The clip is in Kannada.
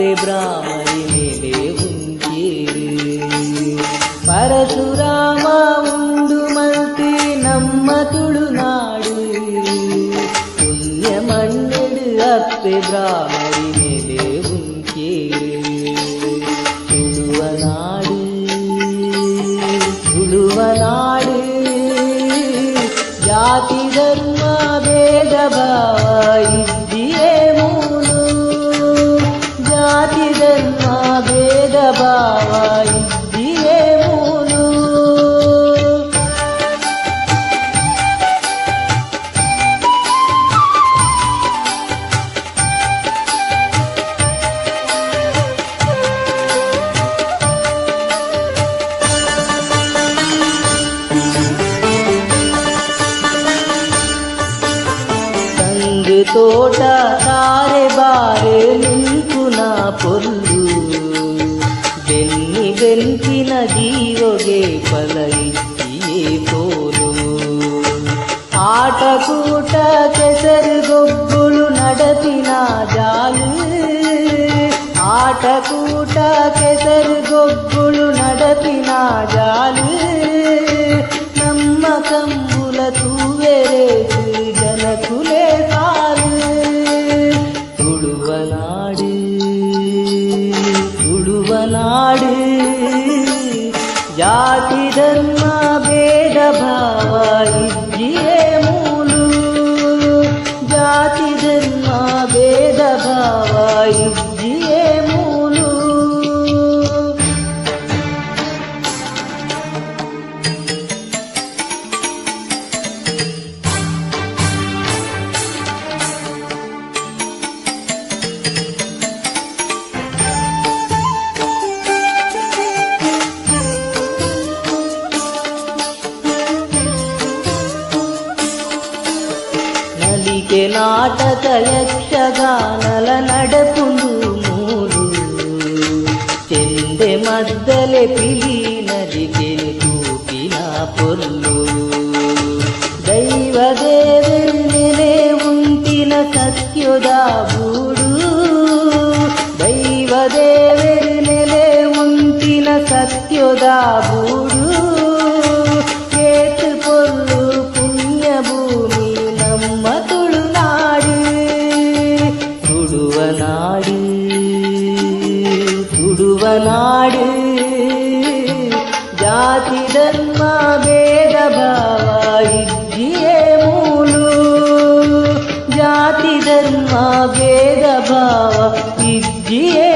ಅಪ್ಪೆ ಬ್ರಾಹ್ಮಣಿ ಮೇಲೆ ಉಂಟೇರು ಪರಶುರಾಮ ಉಂಡು ಮಲ್ತಿ ನಮ್ಮ ತುಳುನಾಡು ಪುಣ್ಯ ಮಣ್ಣೆಡು ಅಪ್ಪೆ ಬ್ರಾಹ್ಮಣಿ ಮೇಲೆ ಉಂಟೇರು ತುಳುವನಾಡು ಜಾತಿ ಧರ್ಮ ಭೇದ ಭಾವ ಇದ್ದಿಯೇ ಮೂಲು ಜಾತಿ ಧರ್ಮ ಭೇದ ಭಾವ ಇದ್ದಿಯೇ ಮೂಲು ತೋಟ ತಾರೆ ಬಾರೆ ನಿಂಕುನ ಪೊಲ್ಲು ಬೆನ್ನಿ ಬೆಂಕಿನ ಜೀವಗೆ ಫಲ ಇಚ್ಚಿಯೇ ಪೋಲು ಆಟಕೂಟ ಕೆಸರು ಗೊಬ್ಬುಳು ನಡತಿನ ಜಾಲು ಆಟಕೂಟ ಕೆಸರು ಗೊಬ್ಬುಳು ನಡತಿನ ಜಾಲು ನಮ್ಮ ಕಂಬುಲ ತೂವೆರೆ ಜನಕುಲೆ ತುಳುವನಾಡು ಜಾತಿ ಧರ್ಮ ಭೇದ ಭಾವ ಇದ್ದಿಯೇ ಮೂಲು ಜಾತಿ ಧರ್ಮ ಭೇದ ಭಾವ ಇದ್ದಿಯೇ ಮೂಲು ನಲಿಕೆ ನಾಟಕ ಯಕ್ಷಗಾನಲ ನಡಪುಂಡು ಮೂಲು ಚೆಂದೆ ಮದ್ದಲೆ ಪಿಲಿ ನಲಿಕೆ ತೂಪಿನ ಪೊಲ್ಲು ದೈವ ದೇವರು ನೆಲೆ ಉಂಟಿನ ಸತ್ಯದ ಬೂಡು ದೈವ ದೇವರು ನೆಲೆ ಉಂಟಿನ ಸತ್ಯದ ಬೂಡು ಕೇತು ಪೊಲ್ಲು ಪುಣ್ಯ ಭೂಮಿ ನಮ್ಮ ತುಳುನಾಡು ತುಳುವನಾಡು ಜಾತಿ ಧರ್ಮ ಭೇದ ಭಾವ ಇದ್ದಿಯೇ ಮೂಲು ಜಾತಿ ಧರ್ಮ ಭೇದ ಭಾವ ಇದ್ದಿಯೇ